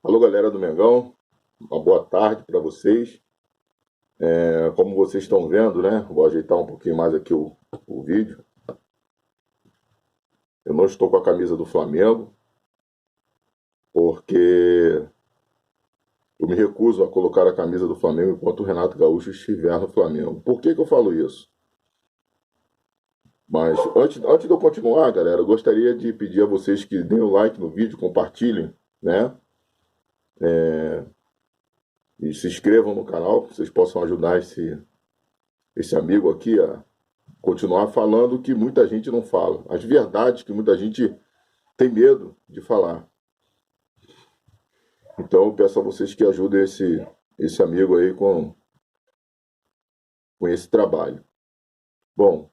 Alô, galera do Mengão, uma boa tarde para vocês. Como vocês estão vendo, né? Vou ajeitar um pouquinho mais aqui o vídeo. Eu não estou com a camisa do Flamengo, porque eu me recuso a colocar a camisa do Flamengo enquanto o Renato Gaúcho estiver no Flamengo. Por que eu falo isso? Mas antes de eu continuar, galera, eu gostaria de pedir a vocês que deem o like no vídeo, compartilhem, né? E se inscrevam no canal, que vocês possam ajudar esse amigo aqui a continuar falando o que muita gente não fala, as verdades que muita gente tem medo de falar. Então eu peço a vocês que ajudem esse amigo aí com esse trabalho. Bom,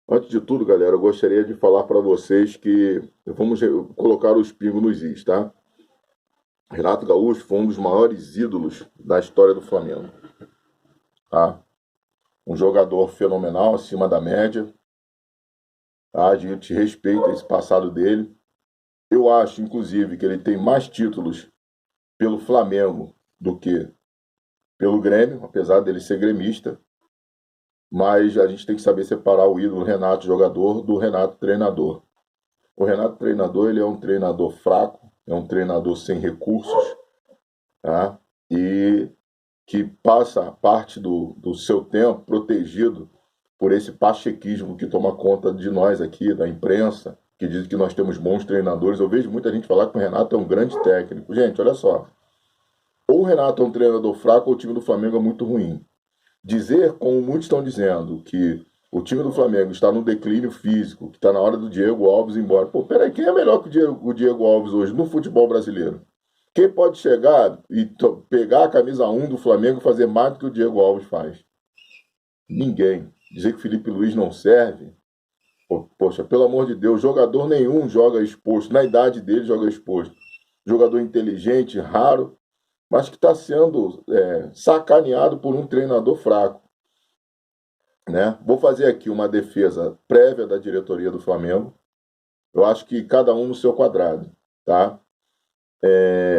antes de tudo, galera, eu gostaria de falar para vocês que vamos colocar os pingos nos is, tá? Renato Gaúcho foi um dos maiores ídolos da história do Flamengo, tá? Um jogador fenomenal, acima da média, tá? A gente respeita esse passado dele. Eu acho, inclusive, que ele tem mais títulos pelo Flamengo do que pelo Grêmio, apesar dele ser gremista. Mas a gente tem que saber separar o ídolo Renato jogador do Renato treinador. O Renato treinador, ele é um treinador fraco, é um treinador sem recursos, tá? E que passa parte do seu tempo protegido por esse pachequismo que toma conta de nós aqui, da imprensa, que diz que nós temos bons treinadores. Eu vejo muita gente falar que o Renato é um grande técnico. Gente, olha só. Ou o Renato é um treinador fraco ou o time do Flamengo é muito ruim. Dizer, como muitos estão dizendo, que o time do Flamengo está no declínio físico, que está na hora do Diego Alves ir embora. Pô, peraí, quem é melhor que o Diego Alves hoje no futebol brasileiro? Quem pode chegar e pegar a camisa 1 do Flamengo e fazer mais do que o Diego Alves faz? Ninguém. Dizer que o Felipe Luiz não serve? Poxa, pelo amor de Deus, jogador nenhum joga exposto. Na idade dele, joga exposto. Jogador inteligente, raro, mas que está sendo sacaneado por um treinador fraco. Né? Vou fazer aqui uma defesa prévia da diretoria do Flamengo. Eu acho que cada um no seu quadrado. Tá?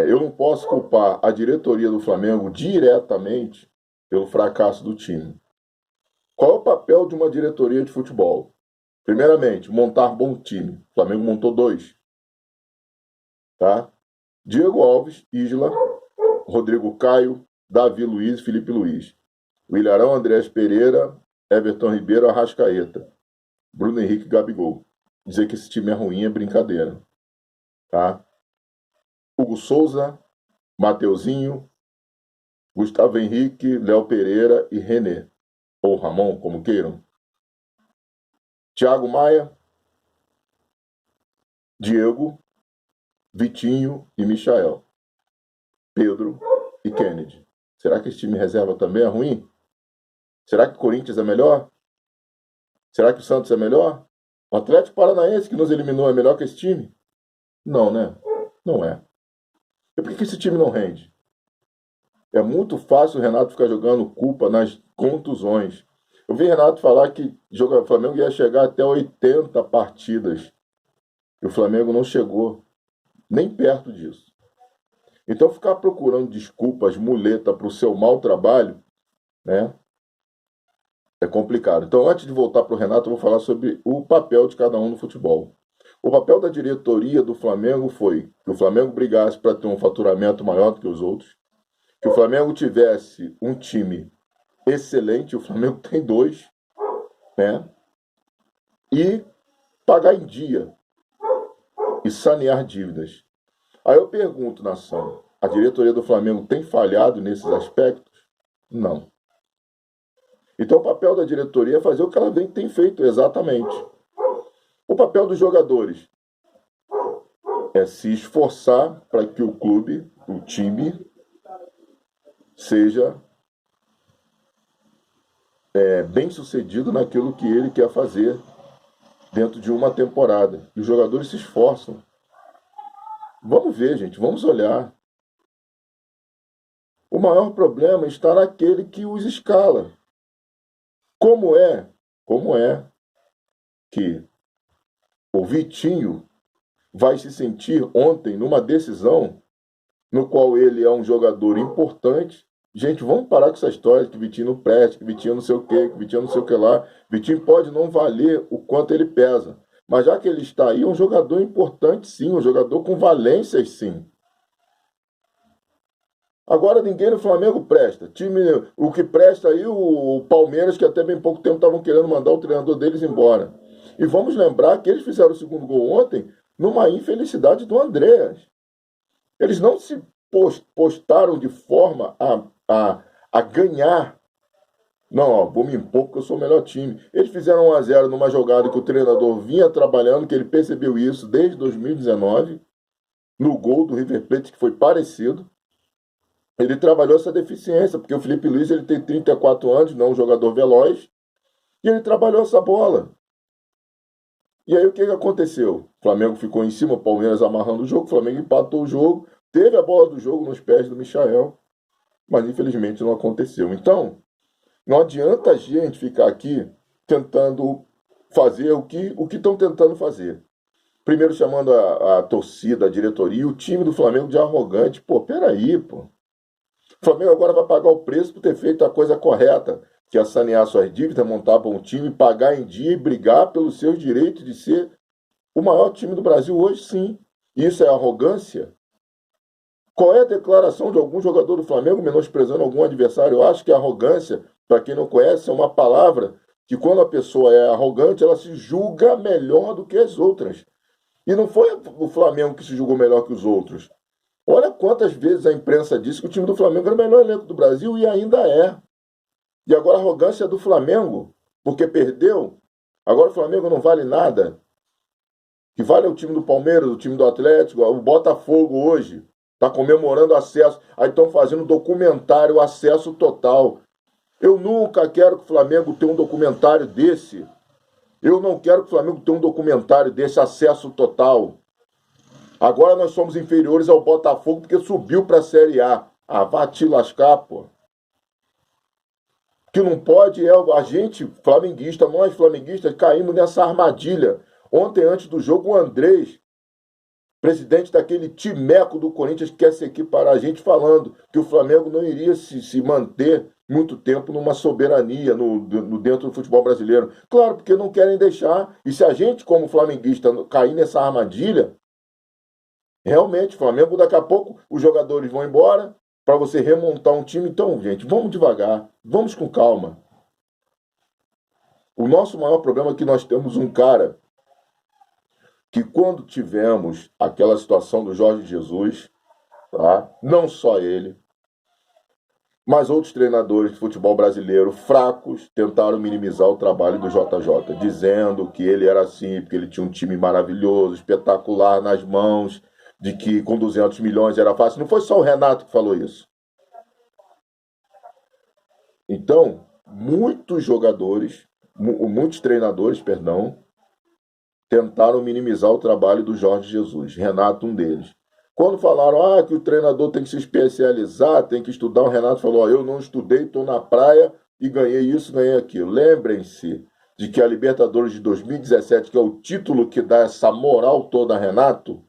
Eu não posso culpar a diretoria do Flamengo diretamente pelo fracasso do time. Qual é o papel de uma diretoria de futebol? Primeiramente, montar bom time. O Flamengo montou 2. Tá? Diego Alves, Isla, Rodrigo Caio, Davi Luiz e Felipe Luiz. O Ilharão, Andrés Pereira, Everton Ribeiro, Arrascaeta. Bruno Henrique e Gabigol. Dizer que esse time é ruim é brincadeira. Tá? Hugo Souza, Mateuzinho, Gustavo Henrique, Léo Pereira e René. Ou Ramon, como queiram. Thiago Maia, Diego, Vitinho e Michael. Pedro e Kennedy. Será que esse time reserva também é ruim? Será que o Corinthians é melhor? Será que o Santos é melhor? O Atlético Paranaense que nos eliminou é melhor que esse time? Não, né? Não é. E por que esse time não rende? É muito fácil o Renato ficar jogando culpa nas contusões. Eu vi Renato falar que o Flamengo ia chegar até 80 partidas. E o Flamengo não chegou nem perto disso. Então ficar procurando desculpas, muleta para o seu mau trabalho, né? É complicado. Então, antes de voltar para o Renato, eu vou falar sobre o papel de cada um no futebol. O papel da diretoria do Flamengo foi que o Flamengo brigasse para ter um faturamento maior do que os outros, que o Flamengo tivesse um time excelente, o Flamengo tem 2, né? E pagar em dia e sanear dívidas. Aí eu pergunto, nação, a diretoria do Flamengo tem falhado nesses aspectos? Não. Então o papel da diretoria é fazer o que ela tem feito exatamente. O papel dos jogadores é se esforçar para que o clube, o time, seja bem sucedido naquilo que ele quer fazer dentro de uma temporada. E os jogadores se esforçam. Vamos ver, gente, vamos olhar. O maior problema está naquele que os escala. Como é que o Vitinho vai se sentir ontem numa decisão no qual ele é um jogador importante. Gente, vamos parar com essa história de que Vitinho não presta, que Vitinho não sei o quê, que Vitinho não sei o que lá. Vitinho pode não valer o quanto ele pesa. Mas já que ele está aí, é um jogador importante sim, um jogador com valências sim. Agora ninguém no Flamengo presta. Time, o que presta aí, o Palmeiras, que até bem pouco tempo estavam querendo mandar o treinador deles embora. E vamos lembrar que eles fizeram o segundo gol ontem numa infelicidade do Andréas. Eles não se postaram de forma a ganhar. Não, ó, vou me impor porque eu sou o melhor time. Eles fizeram 1-0 numa jogada que o treinador vinha trabalhando, que ele percebeu isso desde 2019, no gol do River Plate, que foi parecido. Ele trabalhou essa deficiência, porque o Felipe Luiz ele tem 34 anos, não é um jogador veloz, e ele trabalhou essa bola. E aí o que aconteceu? O Flamengo ficou em cima, o Palmeiras amarrando o jogo, o Flamengo empatou o jogo, teve a bola do jogo nos pés do Michael, mas infelizmente não aconteceu. Então, não adianta a gente ficar aqui tentando fazer o que estão tentando fazer. Primeiro chamando a torcida, a diretoria, o time do Flamengo de arrogante. Pô, peraí, pô. O Flamengo agora vai pagar o preço por ter feito a coisa correta, que é sanear suas dívidas, montar bom time, pagar em dia e brigar pelos seus direitos de ser o maior time do Brasil hoje, sim. Isso é arrogância? Qual é a declaração de algum jogador do Flamengo menosprezando algum adversário? Eu acho que arrogância, para quem não conhece, é uma palavra que quando a pessoa é arrogante, ela se julga melhor do que as outras. E não foi o Flamengo que se julgou melhor que os outros. Olha quantas vezes a imprensa disse que o time do Flamengo era o melhor elenco do Brasil e ainda é. E agora a arrogância é do Flamengo, porque perdeu. Agora o Flamengo não vale nada. O que vale é o time do Palmeiras, o time do Atlético, o Botafogo hoje. Está comemorando acesso. Aí estão fazendo documentário acesso total. Eu nunca quero que o Flamengo tenha um documentário desse. Eu não quero que o Flamengo tenha um documentário desse acesso total. Agora nós somos inferiores ao Botafogo porque subiu para a Série A. Ah, vá te lascar, pô. O que não pode é a gente, flamenguista, nós flamenguistas, caímos nessa armadilha. Ontem, antes do jogo, o Andrés, presidente daquele timeco do Corinthians, quer se equiparar a gente falando que o Flamengo não iria se manter muito tempo numa soberania dentro do futebol brasileiro. Claro, porque não querem deixar. E se a gente, como flamenguista, cair nessa armadilha, realmente, Flamengo, daqui a pouco, os jogadores vão embora para você remontar um time. Então, gente, vamos devagar, vamos com calma. O nosso maior problema é que nós temos um cara que quando tivemos aquela situação do Jorge Jesus, tá? Não só ele, mas outros treinadores de futebol brasileiro fracos tentaram minimizar o trabalho do JJ, dizendo que ele era assim, porque ele tinha um time maravilhoso, espetacular nas mãos, de que com 200 milhões era fácil. Não foi só o Renato que falou isso. Então, muitos treinadores, tentaram minimizar o trabalho do Jorge Jesus, Renato um deles. Quando falaram que o treinador tem que se especializar, tem que estudar, o Renato falou, eu não estudei, estou na praia e ganhei isso, ganhei aquilo. Lembrem-se de que a Libertadores de 2017, que é o título que dá essa moral toda a Renato,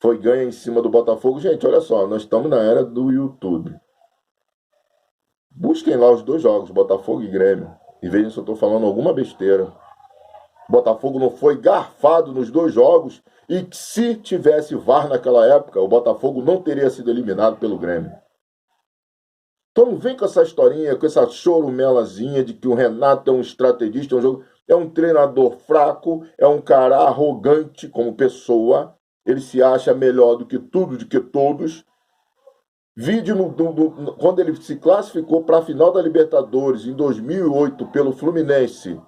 foi ganha em cima do Botafogo. Gente, olha só, nós estamos na era do YouTube. Busquem lá os dois jogos, Botafogo e Grêmio, e vejam se eu estou falando alguma besteira. Botafogo não foi garfado nos dois jogos e se tivesse VAR naquela época, o Botafogo não teria sido eliminado pelo Grêmio. Então não vem com essa historinha, com essa chorumelazinha de que o Renato é um estrategista, é um treinador fraco, é um cara arrogante como pessoa, ele se acha melhor do que tudo, do que todos. Vídeo quando ele se classificou para a final da Libertadores em 2008 pelo Fluminense.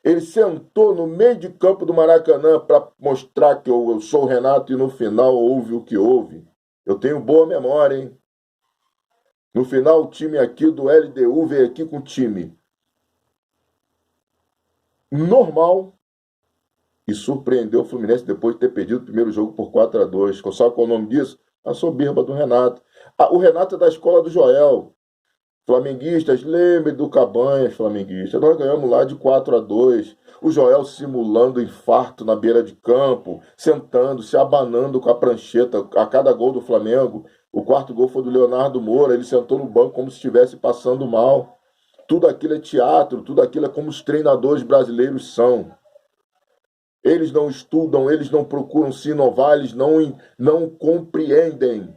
Ele sentou no meio de campo do Maracanã para mostrar que eu sou o Renato e no final houve o que houve. Eu tenho boa memória, hein? No final, o time aqui do LDU veio aqui com o time normal e surpreendeu o Fluminense depois de ter perdido o primeiro jogo por 4-2. Sabe qual é o nome disso? A soberba do Renato. O Renato é da escola do Joel. Flamenguistas, lembre do Cabanhas, flamenguista. Nós ganhamos lá de 4-2. O Joel simulando infarto na beira de campo, sentando, se abanando com a prancheta a cada gol do Flamengo. O quarto gol foi do Leonardo Moura, ele sentou no banco como se estivesse passando mal. Tudo aquilo é teatro, tudo aquilo é como os treinadores brasileiros são. Eles não estudam, eles não procuram se inovar, eles não compreendem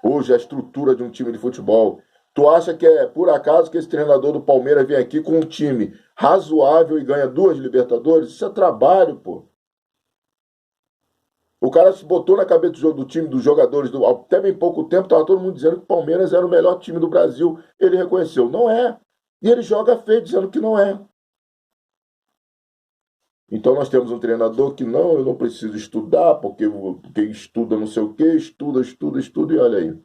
hoje a estrutura de um time de futebol. Tu acha que é por acaso que esse treinador do Palmeiras vem aqui com um time razoável e ganha 2 Libertadores? Isso é trabalho, pô. O cara se botou na cabeça do time, dos jogadores, até bem pouco tempo, estava todo mundo dizendo que o Palmeiras era o melhor time do Brasil. Ele reconheceu, não é. E ele joga feio, dizendo que não é. Então nós temos um treinador que não, eu não preciso estudar, porque estuda não sei o quê, estuda, e olha aí.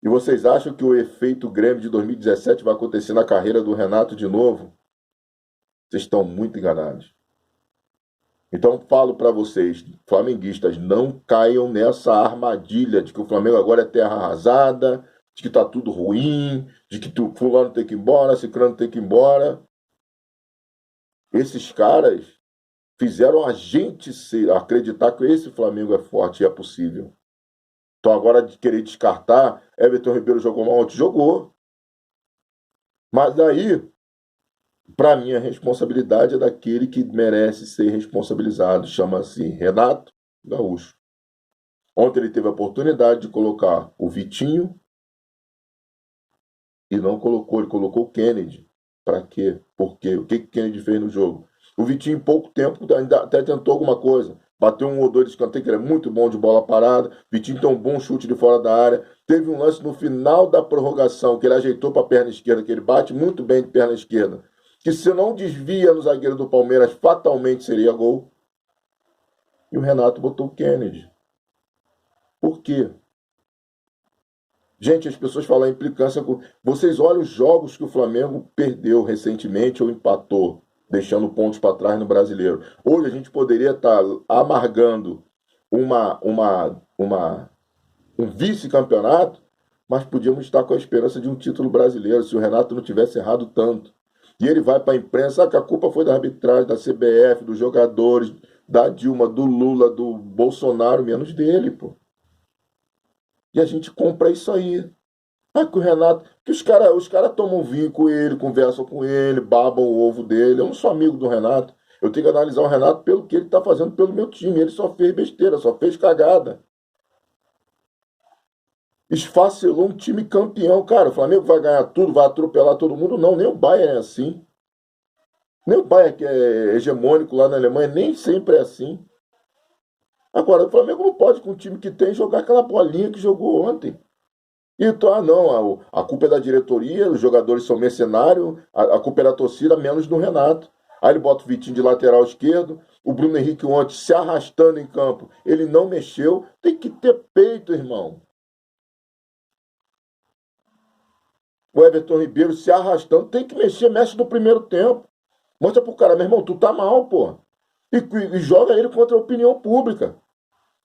E vocês acham que o efeito Grêmio de 2017 vai acontecer na carreira do Renato de novo? Vocês estão muito enganados. Então falo para vocês, flamenguistas, não caiam nessa armadilha de que o Flamengo agora é terra arrasada, de que está tudo ruim, de que fulano tem que ir embora, ciclano tem que ir embora. Esses caras fizeram a gente acreditar que esse Flamengo é forte e é possível. Então agora de querer descartar, Everton Ribeiro jogou mal ontem, jogou. Mas daí, para mim, a responsabilidade é daquele que merece ser responsabilizado. Chama-se Renato Gaúcho. Ontem ele teve a oportunidade de colocar o Vitinho e não colocou, ele colocou o Kennedy. Para quê? Por quê? O que o Kennedy fez no jogo? O Vitinho, em pouco tempo, ainda até tentou alguma coisa. Bateu um ou dois de escanteio, que ele é muito bom de bola parada. Vitinho tem um bom chute de fora da área. Teve um lance no final da prorrogação, que ele ajeitou para a perna esquerda, que ele bate muito bem de perna esquerda. Que se não desvia no zagueiro do Palmeiras, fatalmente seria gol. E o Renato botou o Kennedy. Por quê? Gente, as pessoas falam implicância com... Vocês olham os jogos que o Flamengo perdeu recentemente ou empatou, deixando pontos para trás no Brasileiro. Hoje a gente poderia estar amargando um vice-campeonato, mas podíamos estar com a esperança de um título brasileiro, se o Renato não tivesse errado tanto. E ele vai para a imprensa, que a culpa foi da arbitragem, da CBF, dos jogadores, da Dilma, do Lula, do Bolsonaro, menos dele, pô. E a gente compra isso aí. Ah, que o Renato. Que os cara tomam vinho com ele, conversam com ele, babam o ovo dele. Eu não sou amigo do Renato. Eu tenho que analisar o Renato pelo que ele está fazendo pelo meu time. Ele só fez besteira, só fez cagada. Esfacelou um time campeão. Cara, o Flamengo vai ganhar tudo, vai atropelar todo mundo. Não, nem o Bayern é assim. Nem o Bayern, que é hegemônico lá na Alemanha, nem sempre é assim. Agora, o Flamengo não pode, com o time que tem, jogar aquela bolinha que jogou ontem. Então, não, a culpa é da diretoria, os jogadores são mercenários, a culpa é da torcida, menos do Renato. Aí ele bota o Vitinho de lateral esquerdo, o Bruno Henrique ontem se arrastando em campo, ele não mexeu. Tem que ter peito, irmão. O Everton Ribeiro se arrastando, tem que mexer, mexe no primeiro tempo. Mostra pro cara, meu irmão, tu tá mal, pô. E joga ele contra a opinião pública.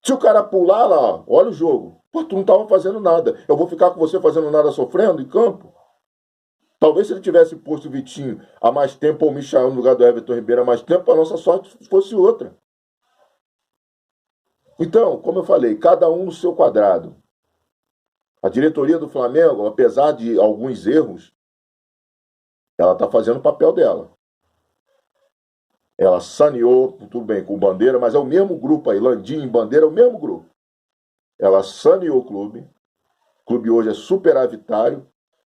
Se o cara pular lá, olha o jogo. Pô, tu não estava fazendo nada. Eu vou ficar com você fazendo nada sofrendo em campo? Talvez se ele tivesse posto o Vitinho há mais tempo ou o Michael no lugar do Everton Ribeiro há mais tempo, a nossa sorte fosse outra. Então, como eu falei, cada um no seu quadrado. A diretoria do Flamengo, apesar de alguns erros, ela está fazendo o papel dela. Ela saneou, tudo bem, com Bandeira, mas é o mesmo grupo aí, Landim e Bandeira é o mesmo grupo. Ela saneou o clube. O clube hoje é superavitário.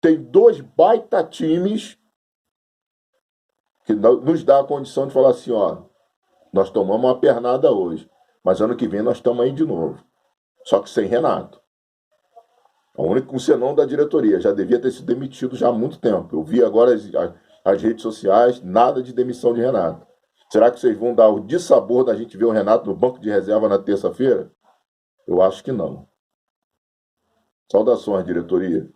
Tem 2 baita times que nos dá a condição de falar assim, ó, nós tomamos uma pernada hoje, mas ano que vem nós estamos aí de novo. Só que sem Renato. O único senão da diretoria. Já devia ter sido demitido já há muito tempo. Eu vi agora as redes sociais, nada de demissão de Renato. Será que vocês vão dar o dissabor da gente ver o Renato no banco de reserva na terça-feira? Eu acho que não. Saudações, diretoria.